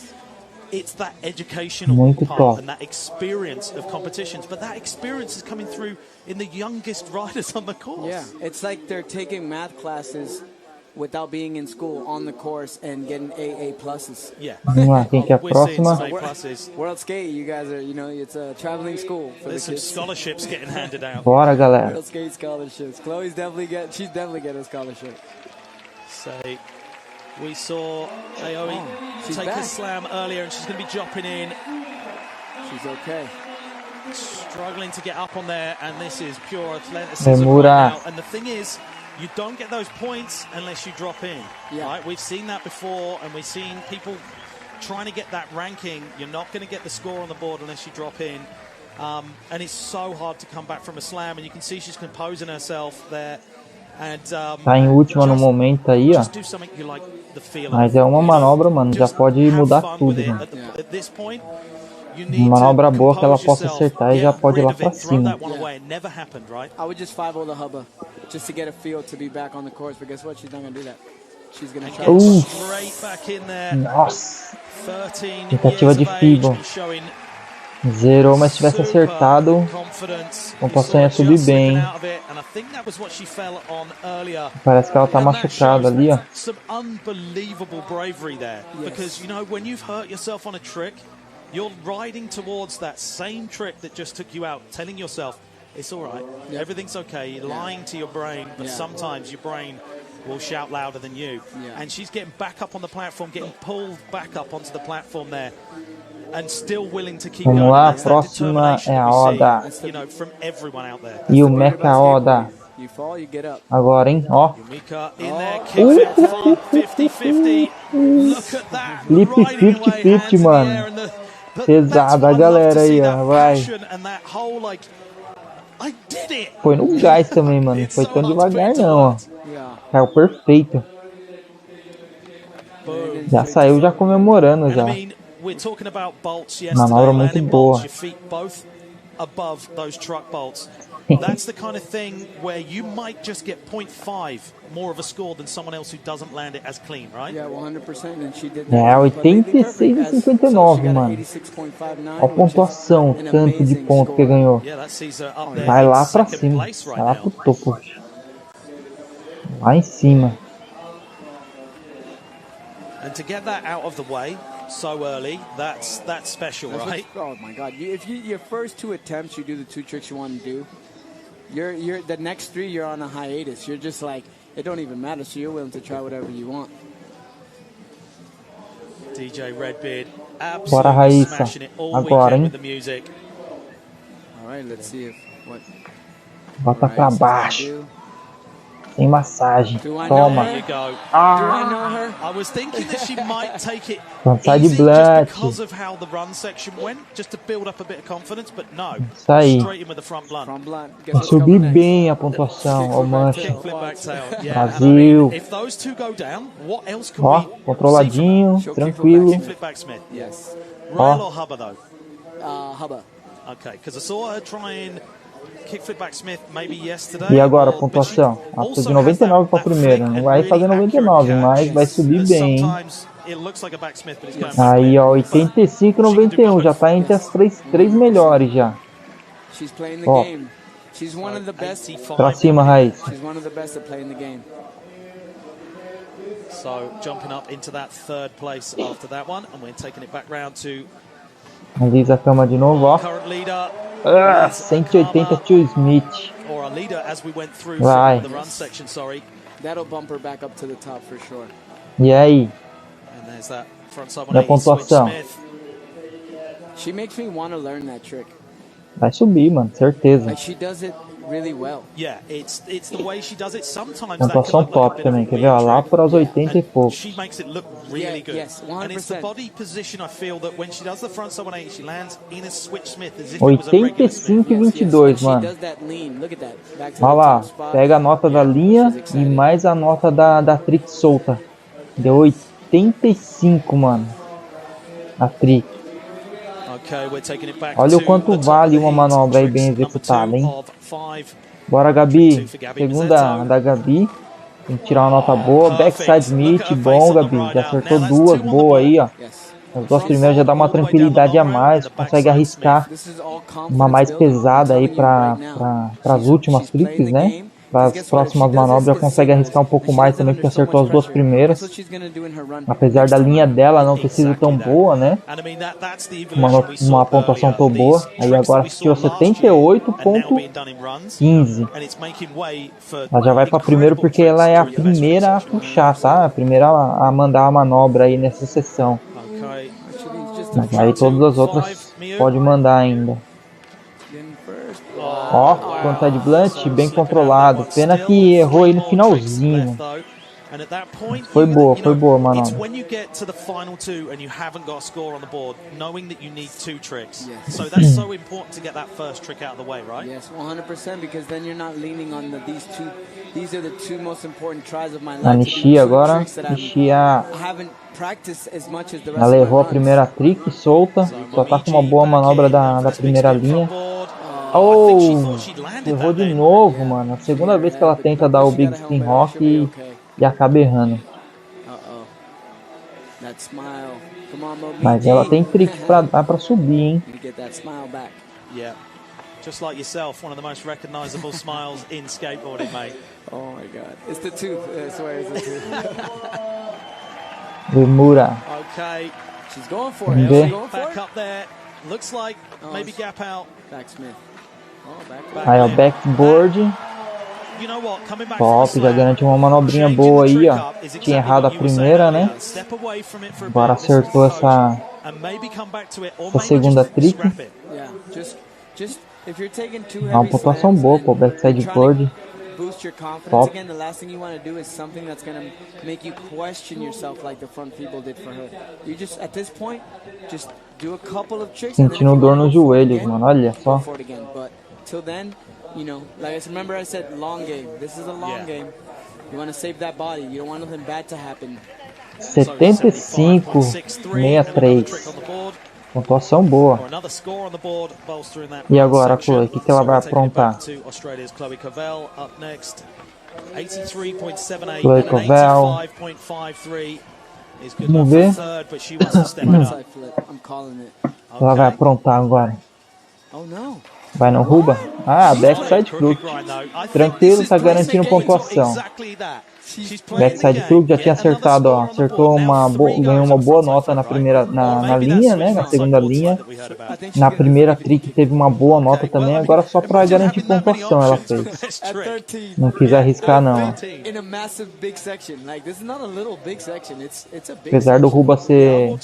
S1: it's that educational part and that experience of competitions, but that experience is coming through in the youngest riders on the course.
S3: Yeah, it's like they're taking math classes without being in school on the course and getting AA pluses.
S1: Yeah.
S2: Vamos lá, quem que é a próxima?
S3: World Skate, you guys are, you know, it's a traveling school for
S1: There's
S3: the kids.
S1: some scholarships getting handed out.
S2: Bora, galera.
S3: World Skate scholarships. Chloe's she's definitely getting a scholarship.
S1: So we saw Aoi take a slam earlier, and she's going to be dropping in.
S3: She's okay.
S1: Struggling to get up on there, and this is pure athleticism right now. And the thing is, you don't get those points unless you drop in. Right? We've seen that before, and we've seen people trying to get that ranking. You're not going to get the score on the board unless you drop in. And it's so hard to come back from a slam, and you can see she's composing herself there.
S2: Tá em última no momento aí, ó. Mas é uma manobra, mano, já pode mudar tudo, mano. Uma manobra boa que ela possa acertar e já pode ir lá pra cima.
S3: I would just 5-0 the hubba, just to get a feel to be back on the course, but guess what? She's not gonna do that. She's gonna try.
S2: Nossa! Tentativa de FIBA. Zerou, mas se tivesse acertado, a pontuação ia subir bem. Parece que ela tá machucada ali, ó.
S1: You're riding towards that same trick that just took you out, telling yourself, it's all right, everything's okay, you're lying to your brain, but sometimes your brain will shout louder than you. And she's getting back up on the platform, getting pulled back up onto the platform there. And still willing to keep
S2: Vamos
S1: going.
S2: lá, a próxima é a Oda. E o Mecha Oda. Agora, hein? Ó. Flip 50-50, mano. Pesada a galera aí, ó. Vai. Foi no gás também, mano. Não foi tão devagar, não, ó. Caiu perfeito. Já saiu já comemorando, já. Manobra muito boa.
S1: That's the kind of thing where you might just get 0.5 more of a score than someone else who doesn't land it as clean, right?
S3: Yeah, 100%, and she did
S2: that. É, 86-59, mano. Olha a pontuação, tanto de ponto que ganhou. Vai lá pra cima, vai lá pro topo. Lá em cima.
S1: And to get that out of the way so early, that's special, right?
S3: Oh my God! If your first 2 attempts, you do the 2 tricks you want to do. You're the next 3, you're on a hiatus. You're just like, it don't even matter. So you're willing to try whatever you want.
S1: DJ Redbeard, absolutely smashing it all weekend with the music.
S3: All right, let's see if what.
S2: Bota pra baixo. Sem massagem. Toma. Frontside blunt. Isso aí. Vai subir bem a pontuação. Ó, mancha. Brasil. Ó, controladinho, tranquilo. Ó. E agora a pontuação? Ela foi de 99 para a primeira. Não vai fazer 99, mas vai subir bem. Aí, ó, 85-91. Já tá entre as três melhores já. Ó. Pra cima, Raiz.
S1: So jumping up into that 3rd place after that one, and we're taking it back round to
S2: Alisa a cama de novo, ó. 180 to Smith. Vai. E aí? E a pontuação?
S3: She makes me want to learn that trick.
S2: Vai subir, mano, certeza. Pontuação top também, quer ver? Ó, lá para os 80 e poucos. 85,22, mano. Olha lá, pega a nota da linha e mais a nota da trick solta. Deu 85, mano. A trick. Olha o quanto vale uma manobra aí bem executada, hein? Bora, Gabi. Segunda da Gabi. Tem que tirar uma nota boa. Backside Smith, bom, Gabi. Já acertou duas boas aí, ó. As duas primeiras já dá uma tranquilidade a mais. Consegue arriscar uma mais pesada aí para as últimas tricks, né? Para as próximas manobras consegue arriscar um pouco mais também, porque acertou as duas primeiras. Apesar da linha dela não ter sido tão boa, né? Uma pontuação tão boa. Aí agora tirou 78,15. Ela já vai para primeiro porque ela é a primeira a puxar, tá? A primeira a mandar a manobra aí nessa sessão. Mas aí todas as outras pode mandar ainda. Ó, quantidade de blunt bem controlado. Pena que errou aí no finalzinho. Foi boa a manobra. A Nishi agora. Ela errou a primeira trick solta. Só tá com uma boa manobra da primeira linha. Oh, errou de novo, mano. A segunda vez que ela tenta dar o Big Spin Rock e acaba errando. Mas ela tem tricks pra dar pra subir, hein?
S1: Just like yourself, one of the most recognizable smiles in skateboarding, mate.
S3: Oh my God, it's the tooth. I swear it's the tooth.
S2: Remura.
S1: Okay,
S3: she's going for it. She's going
S1: back up there. Looks like maybe gap out.
S3: Backsmith.
S2: Aí o backboard. Top, já garantiu uma manobrinha boa aí, ó. Tinha errado a primeira, né? Agora acertou essa segunda trick. Uma pontuação boa, pô, backside board.
S3: Boost your confidence again. The last thing you want to do is something that's going to make you question yourself like the front people did for her. You just, at this point, just do a couple of tricks.
S2: Sentindo dor nos joelhos, mano, olha só.
S3: But till then, you know, like I remember I said, long game. This is a long game. You want to save that body. You don't want nothing bad to happen.
S2: 75,63. Pontuação boa. E agora, Chloe, o que ela vai aprontar? Chloe Covell. Vamos ver. Ela vai aprontar agora. Vai não rouba? Ah, backside crook. Tranquilo, tá garantindo pontuação. Backside crook já tinha acertado, ó. Acertou ganhou uma boa nota na primeira, na linha, né? Na segunda linha. Na primeira trick teve uma boa nota também. Agora só pra garantir pontuação ela fez. Não quis arriscar não. Apesar do Ruba ser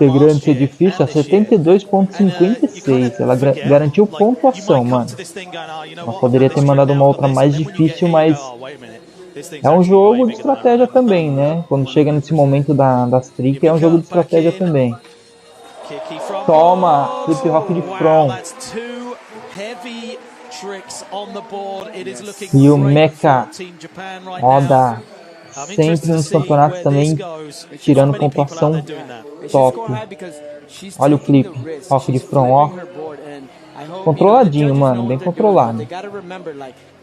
S2: grande, ser difícil, a 72,56. Ela garantiu pontuação, mano. Ela poderia ter mandado uma outra mais difícil, mas é um jogo de estratégia também, né? Quando chega nesse momento das tricks, é um jogo de estratégia também. Toma, flip rock de front. E o Mecha roda sempre nos campeonatos também, tirando pontuação top. Olha o flip rock de front, ó. Controladinho, mano, bem controlado.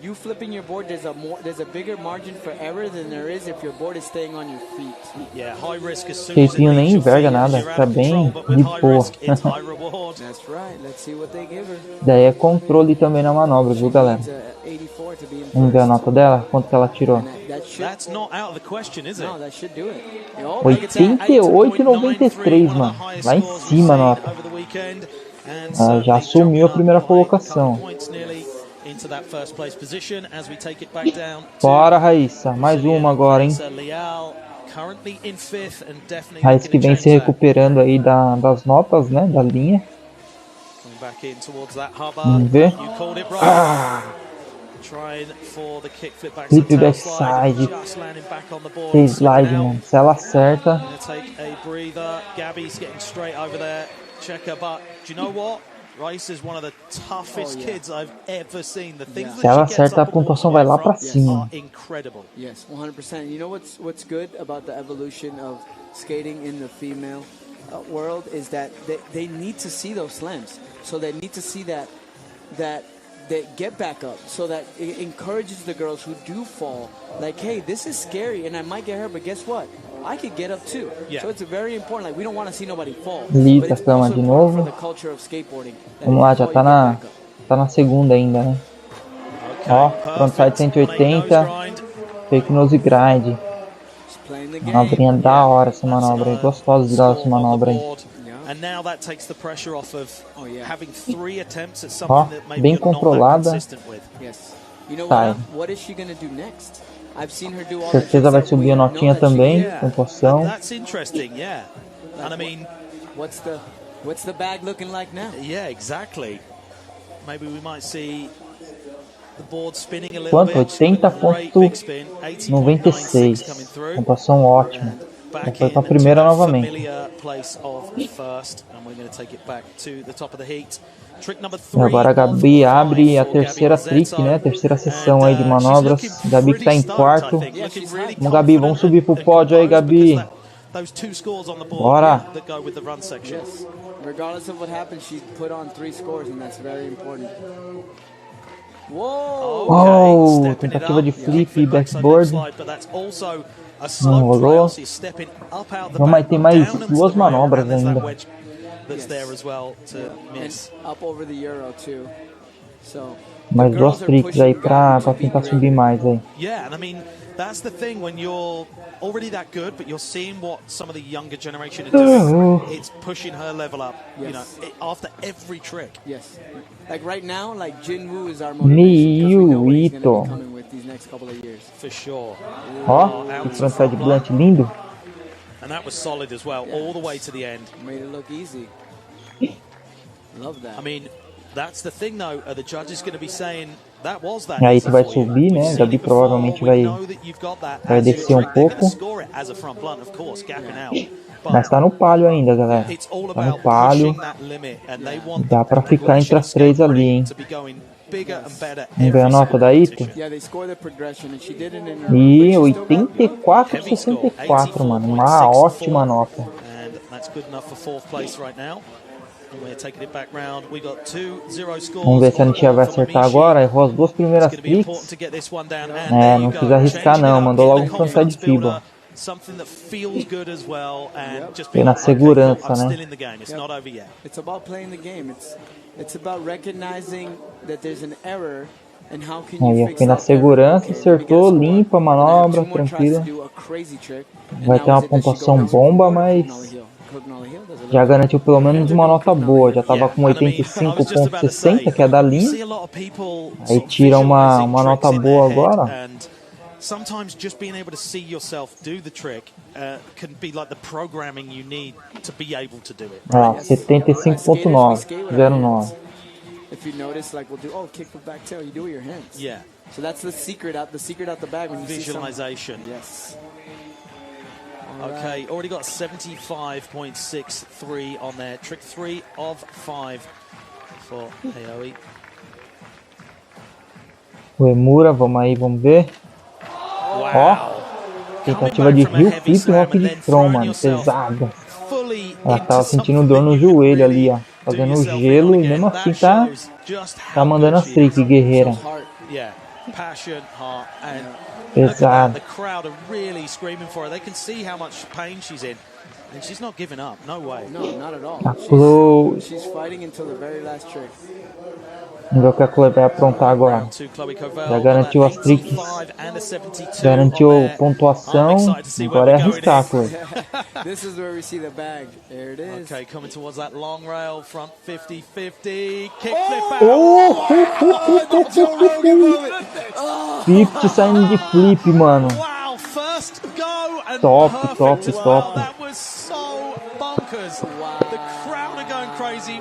S2: You flipping your board, there's a bigger margin for error than there is if your board is staying on your feet. Yeah, high risk as soon as it nem enverga nada, tá bem de boa. That's right. Let's see what they give her. Daí é controle também na manobra, viu, galera? Vamos ver a nota dela, quanto que ela tirou. 88,93, mano. Lá em cima a nota. Ela já assumiu a primeira colocação. Bora, Raíssa, mais uma agora, hein? Raíssa que vem se recuperando aí das notas, né, da linha. Vamos ver. Flip backside. Fez slide, mano. Se ela acerta. Se ela acerta, a pontuação vai lá pra cima.
S3: Yes, 100%. You know what's good about the evolution of skating in the female world is that they need to see those slams. So they need to see that they get back up, so that it encourages the girls who do fall. Like, hey, this is scary, and I might get hurt, but guess what? I could get up too. Yeah. So it's very important. Like, we don't want to see nobody fall.
S2: Lita cama de novo. Vamos lá, já tá na segunda ainda, né? Ó, frontside 180, fake nose grind. Manobrinha da hora essa manobra aí, gostosa de dar essa manobra aí. Ó, bem controlada. Tá. Certeza vai subir a notinha também, pontuação.
S3: What's the bag looking like now?
S1: Yeah, exactly. Maybe we might see the board spinning a little
S2: Quanto?
S1: bit.
S2: 80.96. Pontuação ótima. Já foi para a primeira novamente. E agora a Gabi abre a terceira trick, né? A terceira sessão aí de manobras. Gabi que tá em quarto. Vamos, Gabi, vamos subir pro pódio aí, Gabi. Bora!
S3: Regardless of what happens, she put on 3 scores, and that's very important.
S2: Uou! Tentativa de flip e backboard. Não rolou. Mas tem mais 2 manobras ainda. Mais 2 tricks aí pra tentar subir mais aí.
S1: That's the thing when you're already that good, but you're seeing what some of the younger generation are doing. It's pushing her level up, you know, after every trick.
S3: Yes. Like right now, like Jinwoo is our motivation because we know what he's going to be coming with these next couple of years.
S1: For sure.
S2: Ó, que frontside blunt lindo.
S1: And that was solid as well, all the way to the end.
S3: Made it look easy. Love that.
S1: I mean, that's the thing though, the judge is going to be saying that was that.
S2: Aí tu vai subir, né? Gabi provavelmente vai descer um pouco. Mas tá no palio ainda, galera. Tá no palio. Dá pra ficar entre as 3 ali, hein? Vamos ver a nota da Ito. E 84,64, mano. Uma ótima nota. Vamos ver se a Nitia vai acertar agora. Errou as 2 primeiras tricks. Não quis arriscar não, mandou logo um frontside fiba. Foi na segurança, né? Aí foi na segurança, acertou, limpa a manobra, tranquila. Vai ter uma pontuação bomba, mas já garantiu pelo menos uma nota boa. Já estava com 85,60, que é da linha. Aí tira uma nota boa agora.
S1: Sometimes just being able to see yourself do the trick can be like the programming you need to be able to do it.
S2: 75.9,
S3: If you notice, like we'll do kick with back tail, you do it with your hands.
S1: Yeah.
S3: So that's the secret out the bag when you
S1: visualization.
S3: See yes.
S1: Okay, already got 75.63 on there. Trick 3 of 5 for Aoi.
S2: O Emura, vamos aí, vamos ver. Ó, tentativa de heel flip e rock de front, mano, pesada. Ela tava sentindo dor no joelho ali, ó, fazendo gelo e mesmo assim tá mandando as tricks, guerreira. Pesada. Tá close. Vamos ver o que a Chloe vai aprontar agora. Já garantiu as tricks, garantiu pontuação, agora é arriscar, Chloe. Flip saindo de flip, mano. Top.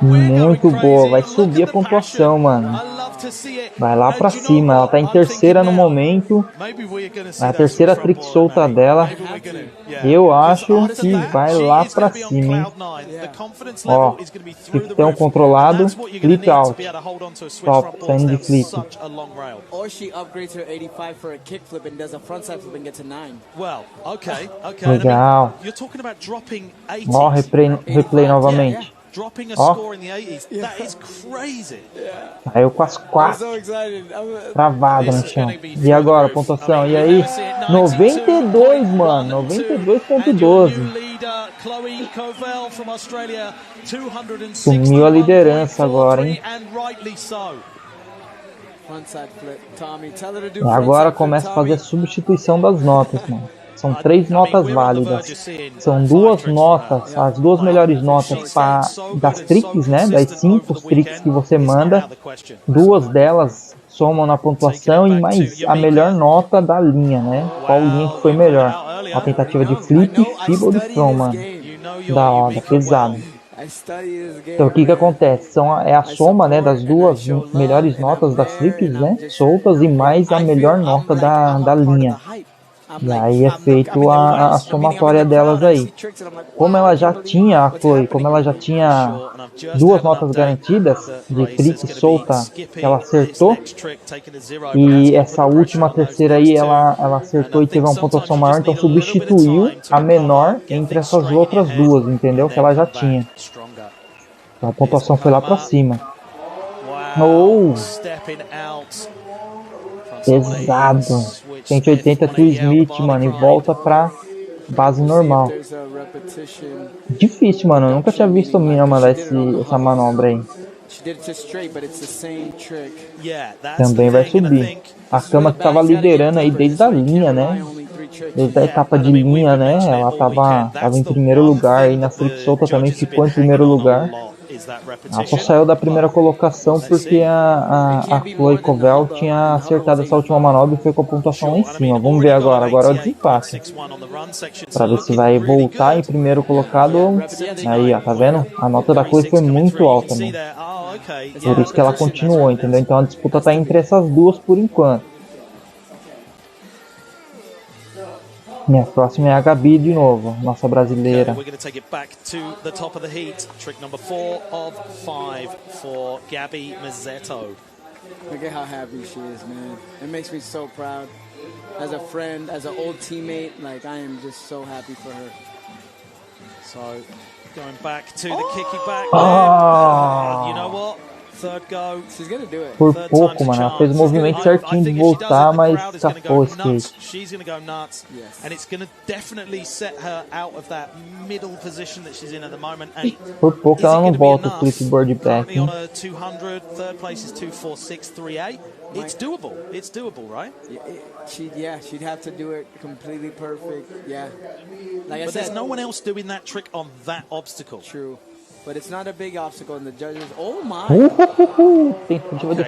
S2: Muito boa, vai subir a pontuação, mano. Vai lá pra cima, ela tá em terceira no momento. É a terceira trick solta dela. Eu acho que vai lá pra cima, hein? Ó, flipão controlado, flip out. Top, saindo de flip. Legal. Ó, replay novamente. Ó, saiu com as 4 travada no chão. E agora, pontuação? E aí? 92, mano. 92.12. Sumiu a liderança agora, hein? E agora começa a fazer a substituição das notas, mano. São 3 notas válidas. São 2 notas, as 2 melhores notas das tricks, né? Das 5 tricks que você manda. 2 delas somam na pontuação e mais a melhor nota da linha, né? Qual linha que foi melhor? A tentativa de flip, fibble e from, mano. Da hora, pesado. Então o que acontece? É a soma, né, das 2 melhores notas das tricks, né? Soltas e mais a melhor nota da linha. E aí é feito a somatória delas aí. Como ela já tinha, a Chloe, como ela já tinha 2 notas garantidas de trick solta que ela acertou, e essa última terceira aí ela acertou e teve uma pontuação maior, então substituiu a menor entre essas outras 2, entendeu? Que ela já tinha. Então a pontuação foi lá pra cima. Oh! Pesado. 180 to Smith, mano, e volta pra base normal. Difícil, mano. Eu nunca tinha visto a mina mandar essa manobra aí. Também vai subir. A Kama que tava liderando aí desde a linha, né? Desde a etapa de linha, né? Ela tava em primeiro lugar. E na trick solta também ficou em primeiro lugar. Ela só saiu da primeira colocação porque a Chloe Covell tinha acertado essa última manobra e foi com a pontuação lá em cima. Vamos ver agora. Agora é o desempate. Pra ver se vai voltar em primeiro colocado. Aí, ó, tá vendo? A nota da Chloe foi muito alta, mano. Por isso que ela continuou, entendeu? Então a disputa tá entre essas 2 por enquanto. Minha próxima é a Gabi de novo, nossa brasileira.
S1: Look at how happy she is, man. It makes me so proud. As a friend, as an old teammate, like I am just so happy for her. So, going back to the kicky back. You know what?
S2: Por pouco, mano, ela fez o movimento certinho de voltar, mas escapou o skate. Por pouco ela não volta o flipboard back, hein?
S1: It's doable. It's doable, right?
S3: She'd have to do it completely perfect. Yeah. Like I said,
S1: there's no one else doing that trick on that obstacle.
S3: True. But it's not a big obstacle, and the judges. Oh my!
S2: Tentativa de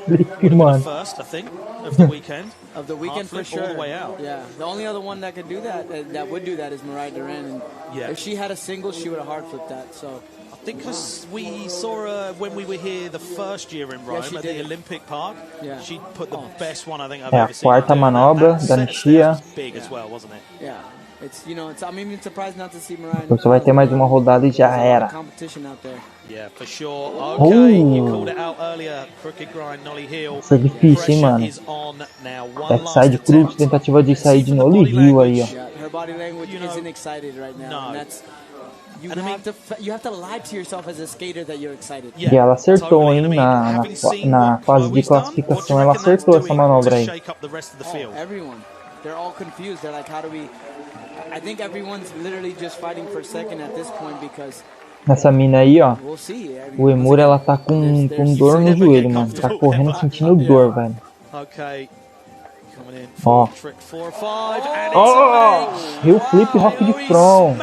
S1: flip, mano. First, I think, of the weekend.
S3: Of the weekend for sure.
S1: All the way out.
S3: Yeah. The only other one that could do that, that would do that, is Mariah Duran. And if she had a single, she would have hard flipped that. So.
S1: I think because we saw her when we were here the first year in Rome at the Olympic Park. Yeah. She put the best one I think I've ever seen.
S2: É a quarta manobra da Nishia.
S1: Big as well, wasn't it?
S3: Yeah. It's, you know, I'm even surprised not to see Mariah.
S2: Você vai ter mais uma rodada e já era.
S1: Yeah, for sure. Okay, you called it out earlier. Crooked grind, nollie heel.
S2: Isso é difícil, hein, mano. Backside cruz, tentativa de sair de nollie heel aí, ó.
S3: Her body language isn't excited right now. And that's, you have to lie to yourself as a skater that you're excited.
S2: E ela acertou, hein, na fase de classificação, ela acertou essa manobra aí.
S3: Everyone. They're all confused. They're like, how do we... I think everyone's literally just fighting for second at this point because...
S2: Nessa mina aí, ó, o Emura, ela tá com dor no joelho, mano. Tá correndo sentindo dor, velho. Ó. Heel flip rock de front.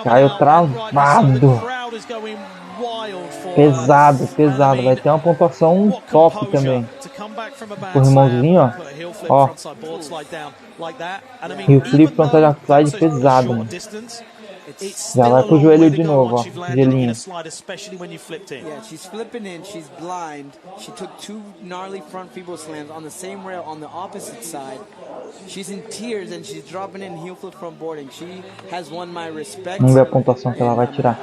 S2: Caiu travado. Pesado, pesado. Vai ter uma pontuação top também. O irmãozinho, ó. Heel flip frontal slide pesado, mano. Já vai pro joelho de novo, ó, gelinho.
S3: Yeah, she's flipping in, she's blind. She took 2 gnarly front feeble slams on the same rail on the opposite side. She's in tears and she's dropping in heel flip front boarding. She has won my respect.
S2: Vamos ver a pontuação que ela vai tirar.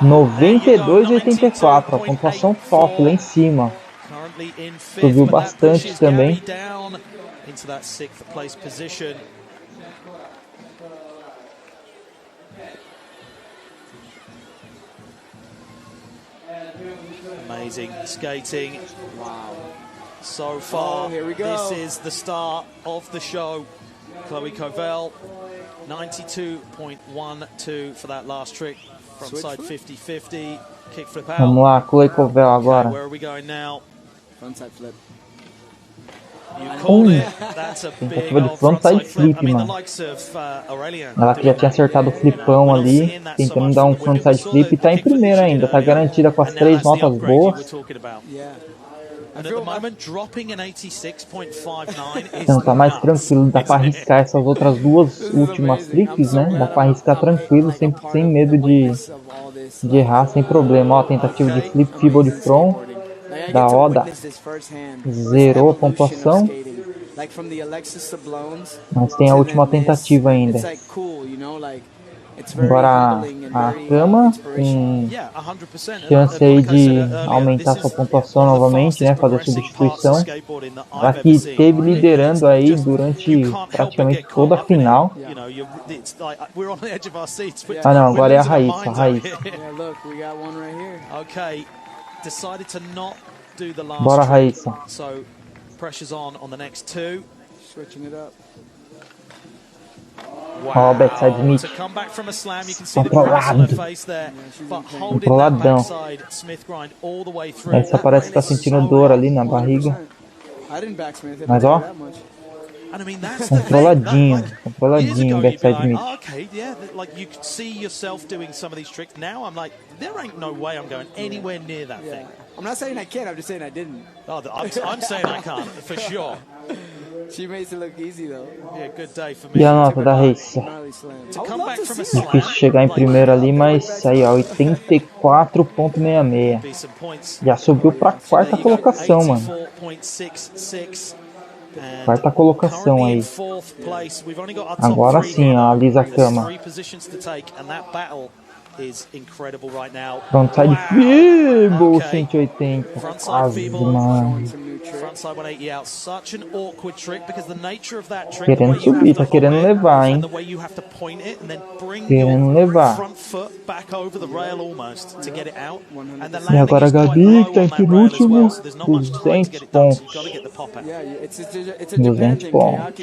S2: 92,84, a pontuação top lá em cima. Subiu bastante também.
S1: Amazing skating. Wow. So far, this is the start of the show. Chloe Covell, 92.12 for that last trick. Frontside 50-50. Kickflip out.
S2: Vamos lá, Chloe Covell agora.
S1: Where are we going now?
S3: Frontside flip.
S2: Tentativa de frontside flip, mano. Ela já tinha acertado o flipão ali, tentando dar um frontside flip e tá em primeira ainda, tá garantida com as 3 notas boas. Então tá mais tranquilo, dá pra arriscar essas outras 2 últimas tricks, né? Dá pra arriscar tranquilo, sem medo de errar, sem problema. Ó, tentativa de flip feeble de front da Oda, zerou a pontuação, mas tem a última tentativa ainda. Agora a Cama tem chance aí de aumentar sua pontuação novamente, né, fazer substituição. Ela que esteve liderando aí durante praticamente toda a final. Ah não, agora é a Raíssa, Bora, Raíssa. Ó, o backside Smith. Controladão. Essa parece que tá sentindo dor ali na barriga. Mas ó, controladinho o backside Smith.
S1: Okay, yeah, like you could see yourself doing some of these tricks. Now I'm like, there ain't no way I'm going anywhere near that thing.
S3: I'm not saying I can't, I'm just saying I didn't.
S1: Oh, I'm saying I can't, for sure.
S3: She makes it look easy though.
S1: Yeah, good day for me.
S2: E a nota da Raíssa? Difícil chegar em primeiro ali, mas aí ó, 84,66. Já subiu pra 4ª colocação, mano. 4ª colocação aí. Agora sim, a Lisa Kama. Frontside feeble 180. Quase, mano. Querendo subir, tá querendo levar, hein? Querendo levar. E agora a Gabi, que tá em penúltimo, 200 pontos. 200 pontos.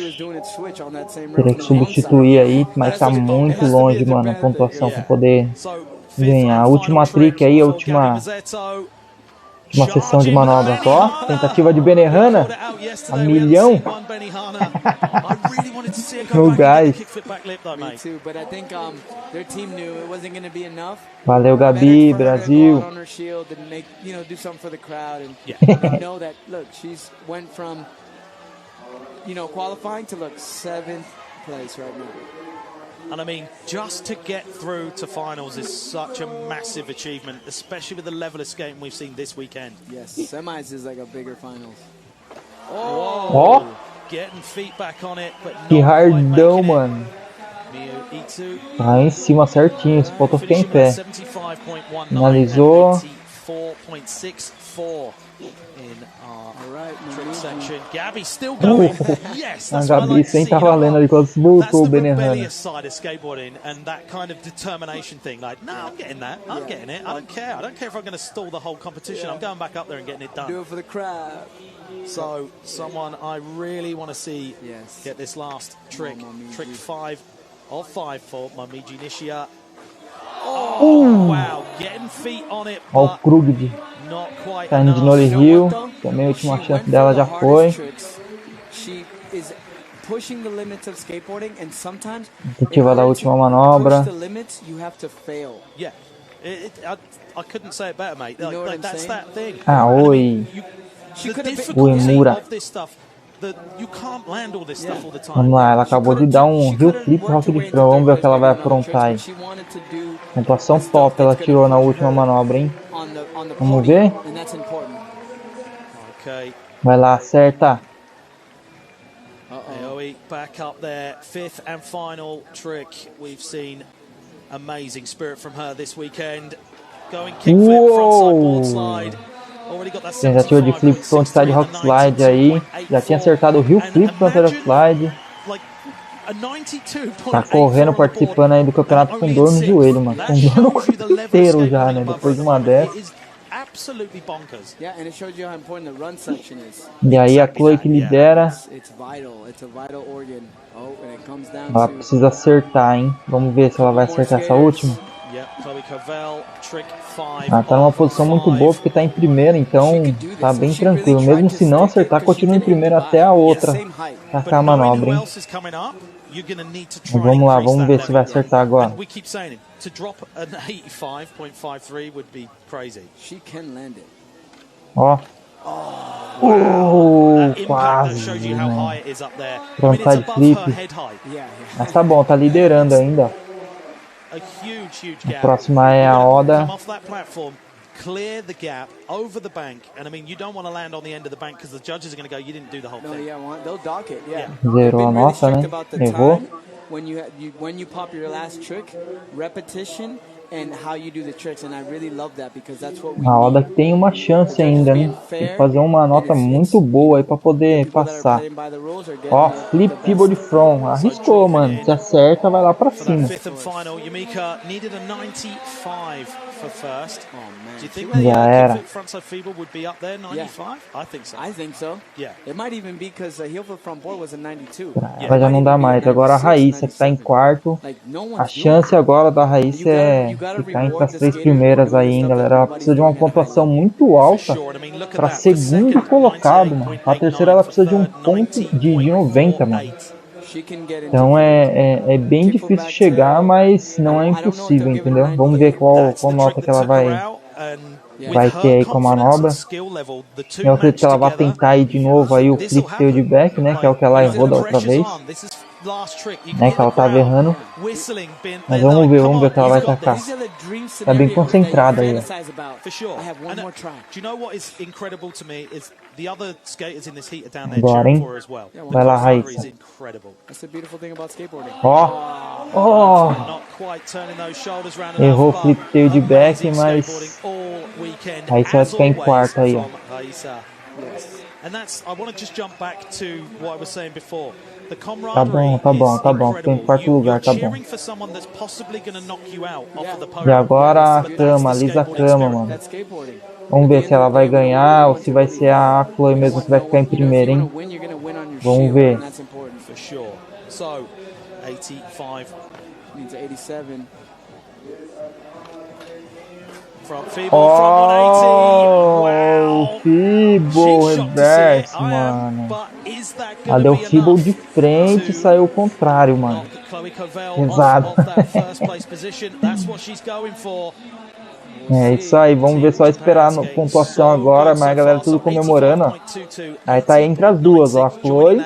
S2: Teria que substituir aí, mas tá muito longe, mano, a pontuação pra poder ganhar. A última trick aí, a última sessão de manobras, ó. Tentativa de Benehana. A milhão. No gás. Valeu, Gabi, Brasil.
S3: Qualifying to look 7th place right now.
S1: And I mean, just to get through to finals is such a massive achievement, especially with the level of skating we've seen this weekend.
S3: Yes, semis is like a bigger finals.
S2: Ó,
S1: getting feet back on it, but
S2: que hardão, mano. Tá em cima certinho, esse ponto fica em pé. Finalizou. A Gabi sem tá valendo ali quando voltou o Benehana.
S1: And that kind of determination thing, like, no, I'm getting that, I'm getting it, I don't care if I'm going to stall the whole competition, I'm going back up there and getting it done.
S3: Do it for the crowd.
S1: So, someone I really want to see get this last trick, trick 5 of 5 for Momiji Nishia. Oh, wow, getting feet on it,
S2: ó o Krug saindo de Nolly Hill, também a última chance dela já foi. Tentativa da última manobra. Ah, oi. Oi, Mura. Vamos lá, ela acabou de dar um heel flip rock de front. Vamos ver o que ela vai aprontar aí. Pontuação top ela tirou na última manobra, hein? Vamos ver. Vai lá, acerta.
S1: Back up there, fifth and final trick. We've seen amazing spirit from her this weekend. Going kickflip, frontside board slide. Already got that
S2: tentativa de flip frontside rock slide aí. Já tinha acertado o heel flip frontside rock slide. Tá correndo, participando aí do campeonato com dor no joelho, mano. Com dor no corpo inteiro já, né? Depois de uma dessa. E aí a Chloe que lidera. Ela precisa acertar, hein? Vamos ver se ela vai acertar essa última. Ela tá numa posição muito boa porque tá em primeiro, então tá bem tranquilo. Mesmo se não acertar, continua em primeiro até a outra tacar a manobra, hein? Mas vamos lá, vamos ver se vai acertar agora. Ó. Quase, né? Frontside flip. Mas tá bom, tá liderando ainda. A próxima é a Oda.
S1: Clear the gap over the bank, and I mean you don't want to land on the end of the bank because the judges are going to go, you didn't do the whole thing.
S3: They'll dock it. Yeah.
S2: Zerou a nossa, né? Errou.
S3: When you pop your last trick, repetition and how you do the tricks, and I really love that because that's what we
S2: a Oda tem uma chance ainda, né? Tem que fazer uma nota muito boa aí para poder passar. Ó, flip keyboard front, arriscou, mano. Se acerta, vai lá para cima. Já era. Ela já não dá mais. Agora a Raíssa que tá em quarto. A chance agora da Raíssa é ficar entre as três primeiras aí, hein, galera. Ela precisa de uma pontuação muito alta para segundo colocado, mano. A terceira ela precisa de um ponto de 90, mano. Então é bem difícil chegar, mas não é impossível, entendeu? Vamos ver qual nota que ela vai ter aí com a manobra. Eu acredito que ela vai tentar aí de novo aí o flip tail de back, né? Que é o que ela errou da outra vez. Né, que ela tava errando. Mas vamos ver o que ela vai tacar. Tá bem concentrada aí. Agora, hein? Vai lá, Raíssa. Ó! Errou o flip tail de back, mas Raíssa vai ficar em quarto aí, ó. Tá bom. Ficou em quarto lugar, tá bom. E agora a cama, lisa a cama, mano. Vamos ver se ela vai ganhar ou se vai ser a Chloe mesmo que vai ficar em primeiro, hein? Vamos ver. Oh, Feeble reverse, mano. Ela deu Feeble de frente e saiu o contrário, mano. Pesado. É isso aí, vamos ver só esperar a pontuação agora, mas a galera tudo comemorando, ó. Aí tá entre as duas, ó, a Chloe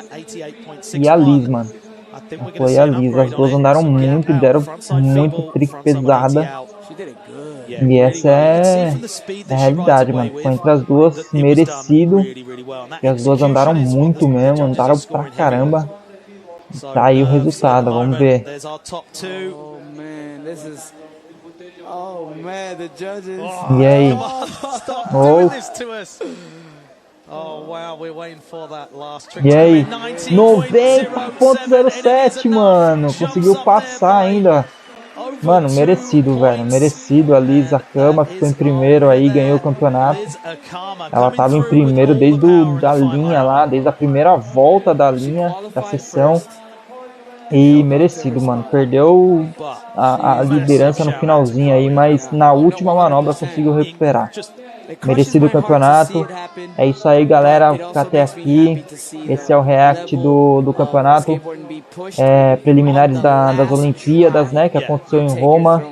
S2: e a Liz, mano. A Chloe e a Liz, as duas andaram muito, deram muito trick pesada. E essa é a realidade, mano. Ficou entre as duas, merecido. E as duas andaram muito mesmo, andaram pra caramba. Tá aí o resultado, vamos ver. E aí? E aí? 90.07, mano. Conseguiu passar ainda. Mano, merecido, velho. Merecido. A Liz Akama ficou em primeiro aí, ganhou o campeonato. Ela tava em primeiro desde da linha lá, desde a primeira volta da linha, da sessão. E merecido, mano. Perdeu a liderança no finalzinho aí, mas na última manobra conseguiu recuperar. Merecido o campeonato. É isso aí, galera. Ficar até aqui. Esse é o react do campeonato. Preliminares das Olimpíadas, né? Que aconteceu em Roma.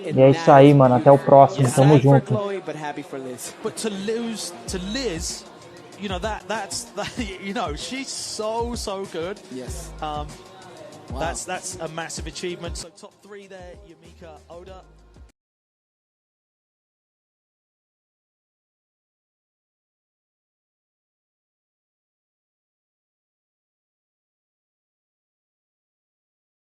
S2: E é isso aí, mano. Até o próximo. Tamo junto.
S1: you know, that's you know, she's so good.
S3: Yes.
S1: Wow. That's a massive achievement. So top 3 there, Yumika Oda.